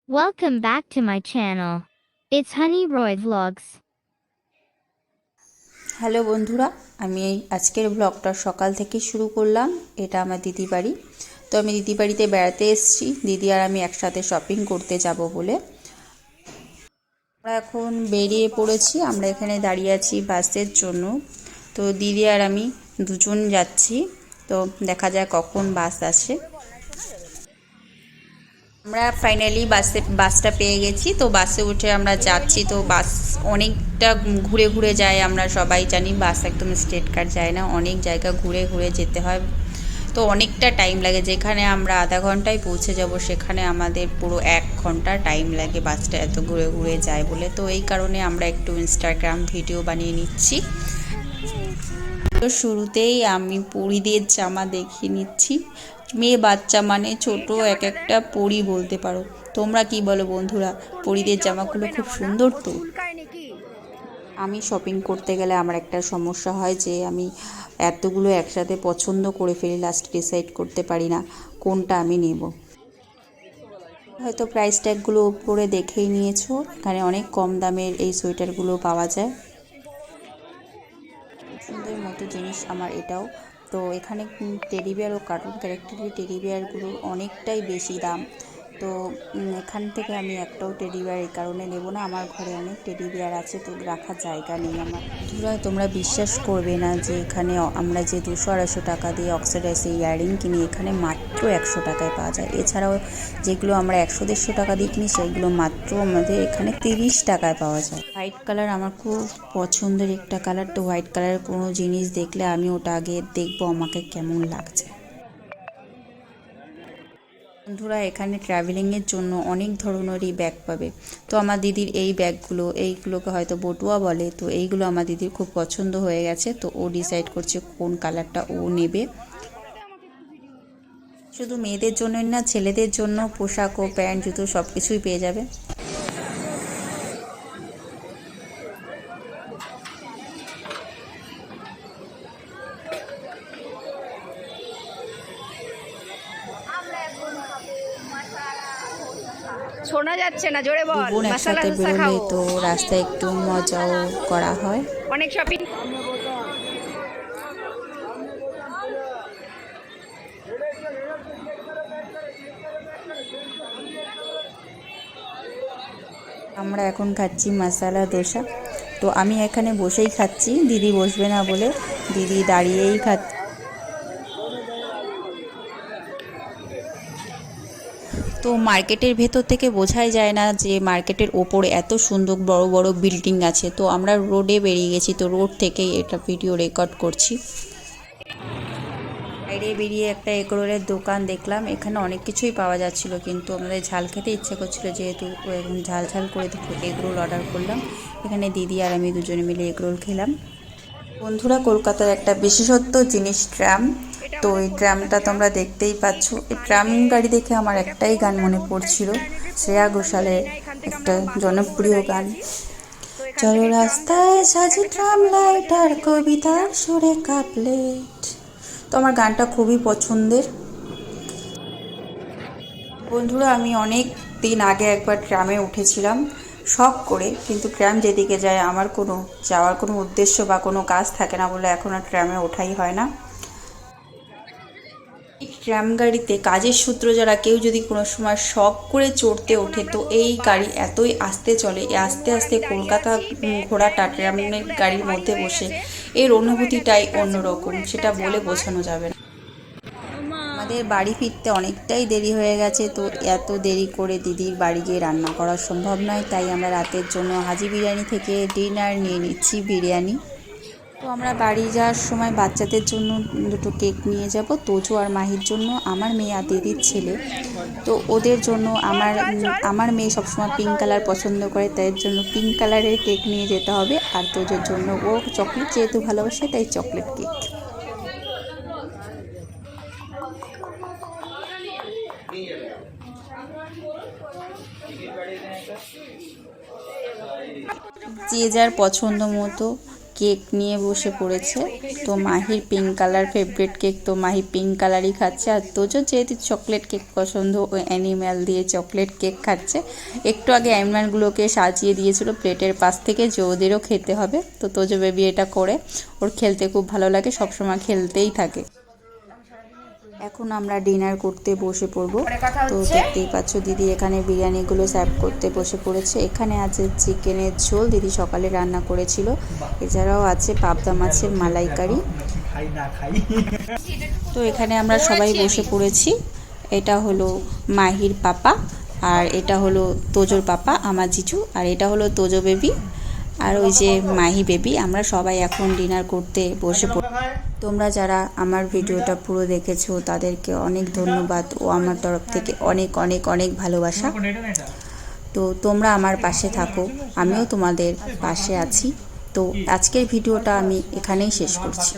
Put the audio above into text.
Welcome back to my channel. It's Honey Roy Vlogs. Hello বন্ধুরা, আমি আজকের ব্লগটা সকাল থেকে শুরু করলাম। এটা আমার দিদি বাড়ি। তো আমি দিদি বাড়িতে বেড়াতে এসেছি। দিদি আর আমি একসাথে শপিং করতে যাব বলে আমরা এখন বেরিয়ে পড়েছি। আমরা এখানে দাঁড়িয়ে আছি বাসের জন্য। তো দিদি আর আমি দুজন যাচ্ছি। তো দেখা যায় কখন বাস আসে। আমরা ফাইনালি বাসটা পেয়ে গেছি। তো বাসে উঠে আমরা যাচ্ছি। তো বাস অনেকটা ঘুরে ঘুরে যায়, আমরা সবাই জানি বাস একদম স্ট্রেট কাট যায় না, অনেক জায়গা ঘুরে ঘুরে যেতে হয়। তো অনেকটা টাইম লাগে, যেখানে আমরা আধা ঘন্টায় পৌঁছে যাব সেখানে আমাদের পুরো 1 ঘন্টা টাইম লাগে বাসটা এত ঘুরে ঘুরে যায় বলে। তো এই কারণে আমরা একটু ইনস্টাগ্রাম ভিডিও বানিয়ে নিচ্ছি। তো শুরুতেই আমি পরীদের জামা দেখিয়ে নিচ্ছি। মেয়ে বাচ্চা মানে ছোট এক একটা পরী বলতে পারো। তোমরা কি বলো বন্ধুরা? পরীদের জামাগুলো খুব সুন্দর তো। আমি শপিং করতে গেলে আমার একটা সমস্যা হয় যে আমি এতগুলো একসাথে পছন্দ করে ফেলি, লাস্ট ডিসাইড করতে পারি না কোনটা আমি নেব। হয়তো প্রাইস ট্যাগগুলো উপরে দেখেই নিয়েছো, এখানে অনেক কম দামের এই সোয়েটারগুলো পাওয়া যায়। সুন্দর মতো জিনিস আমার এটাও। তো এখানে টেডি বিয়ার ও কার্টুন ক্যারেক্টারের টেডি বিয়ারগুলোর অনেকটাই বেশি দাম। তো এখান থেকে আমি একটাও টেডি বিয়ার এই কারণে নেব না, আমার ঘরে অনেক টেডি বিয়ার আছে, তো রাখার জায়গা নেই আমার। বন্ধুরা, তোমরা বিশ্বাস করবে না যে এখানে আমরা যে 200-250 টাকা দিয়ে অক্সিডাইজের ইয়াররিং কিনি, এখানে মাত্র 100 টাকায় পাওয়া যায়। এছাড়াও যেগুলো আমরা 100-150 টাকা দিয়ে কিনি সেগুলো মাত্র আমাদের এখানে 30 টাকায় পাওয়া যায়। হোয়াইট কালার আমার খুব পছন্দের একটা কালার। তো হোয়াইট কালারের কোনো জিনিস দেখলে আমি ওটা আগে দেখবো আমাকে কেমন লাগছে। বন্ধুরা, এখানে ট্রাভেলিংয়ের জন্য অনেক ধরনেরই ব্যাগ পাবে। তো আমার দিদির এই ব্যাগগুলো, এইগুলোকে হয়তো বটুয়া বলে, তো এইগুলো আমার দিদির খুব পছন্দ হয়ে গেছে। তো ও ডিসাইড করছে কোন কালারটা ও নেবে। শুধু মেয়েদের জন্যই না, ছেলেদের জন্য পোশাক ও প্যান্ট জুতো সব কিছুই পেয়ে যাবে। শোনা যাচ্ছে না, জোরে বল। বোন মশলা একসাথে ধোসা বেরোলে খাও। তো রাস্তায় একটু মজাও করা হয়। অনেক শপিং। আমরা এখন খাচ্ছি মশলা ধোসা। তো আমি এখানে বসেই খাচ্ছি, দিদি বসবে না বলে দিদি দাঁড়িয়েই খাচ্ছে। তো মার্কেটের ভেতর থেকে বোঝাই যায় না যে মার্কেটের ওপরে এত সুন্দর বড় বড় বিল্ডিং আছে। তো আমরা রোডে বেরিয়ে গেছি, তো রোড থেকেই এটা ভিডিও রেকর্ড করছি। বাইরে বেরিয়ে একটা এগরোলের দোকান দেখলাম। এখানে অনেক কিছুই পাওয়া যাচ্ছিল, কিন্তু আমাদের ঝাল খেতে ইচ্ছে করছিল, যেহেতু এখন ঝাল ঝাল করে দুটো এগরোল অর্ডার করলাম। এখানে দিদি আর আমি দুজনে মিলে এগরোল খেলাম। বন্ধুরা, কলকাতার একটা বিশেষত্ব জিনিস ট্রাম। তো এই ট্রামটা তোমরা দেখতেই পাচ্ছ। এই ট্রাম গাড়ি দেখে আমার একটাই গান মনে পড়ছিল, শ্রেয়া ঘোষালের একটা জনপ্রিয় গান, চলো রাস্তায় সাজি ট্রাম লাইট আর কবিতার সুরে কাপলেট। তো আমার গানটা খুবই পছন্দের। বন্ধুরা, আমি অনেক দিন আগে একবার ট্রামে উঠেছিলাম শখ করে, কিন্তু ট্রাম যেদিকে যায় আমার কোনো যাওয়ার কোনো উদ্দেশ্য বা কোনো কাজ থাকে না বলে এখন আর ট্রামে ওঠাই হয় না। এই ট্রাম গাড়িতে কাজের সূত্র যারা কেউ যদি কোনো সময় শখ করে চড়তে ওঠে, তো এই গাড়ি এতই আস্তে চলে, আস্তে আস্তে কলকাতা ঘোরাটা ট্রামের গাড়ির মধ্যে বসে এর অনুভূতিটাই অন্যরকম, সেটা বলে বোঝানো যাবে না। আমাদের বাড়ি ফিরতে অনেকটাই দেরি হয়ে গেছে। তো এত দেরি করে দিদির বাড়ি গিয়ে রান্না করা সম্ভব নয়, তাই আমরা রাতের জন্য হাজি বিরিয়ানি থেকে ডিনার নিয়ে নিচ্ছি বিরিয়ানি। তো আমরা বাড়ি যাওয়ার সময় বাচ্চাদের জন্য দুটো কেক নিয়ে যাব, তোজো আর মাহির জন্য, আমার মেয়ে আর দিদির ছেলে। তো ওদের জন্য আমার মেয়ে সবসময় পিঙ্ক কালার পছন্দ করে, তাই জন্য পিঙ্ক কালারের কেক নিয়ে যেতে হবে। আর তোজোর জন্য ও চকলেট যেহেতু ভালোবাসে, তাই চকলেট কেক। যে যার পছন্দ মতো কেক নিয়ে বসে পড়েছে। তো মাহির পিঙ্ক কালার ফেভারিট কেক, তো মাহি পিঙ্ক কালারই খাচ্ছে। আর তোজো যেহেতু চকলেট কেক পছন্দ, ও অ্যানিম্যাল দিয়ে চকলেট কেক খাচ্ছে। একটু আগে অ্যানিম্যালগুলোকে সাজিয়ে দিয়েছিল প্লেটের পাশ থেকে, যে ওদেরও খেতে হবে। তো তোজো বেবি এটা করে, ওর খেলতে খুব ভালো লাগে, সবসময় খেলতেই থাকে। এখন আমরা ডিনার করতে বসে পড়বো। তো দেখতেই পাচ্ছ দিদি এখানে বিরিয়ানিগুলো সার্ভ করতে বসে পড়েছে। এখানে আছে চিকেনের ঝোল, দিদি সকালে রান্না করেছিল। এছাড়াও আছে পাবদা মাছের মালাইকারি। তো এখানে আমরা সবাই বসে পড়েছি। এটা হলো মাহির পাপা, আর এটা হলো তোজোর পাপা আমার জিজু, আর এটা হলো তোজো বেবি, আর ওই যে মাহি বেবি। আমরা সবাই এখন ডিনার করতে বসে পড়ি। তোমরা যারা আমার ভিডিওটা পুরো দেখেছো তাদেরকে অনেক ধন্যবাদ ও আমার তরফ থেকে অনেক অনেক অনেক ভালোবাসা। তো তোমরা আমার পাশে থাকো, আমিও তোমাদের পাশে আছি। তো আজকের ভিডিওটা আমি এখানেই শেষ করছি।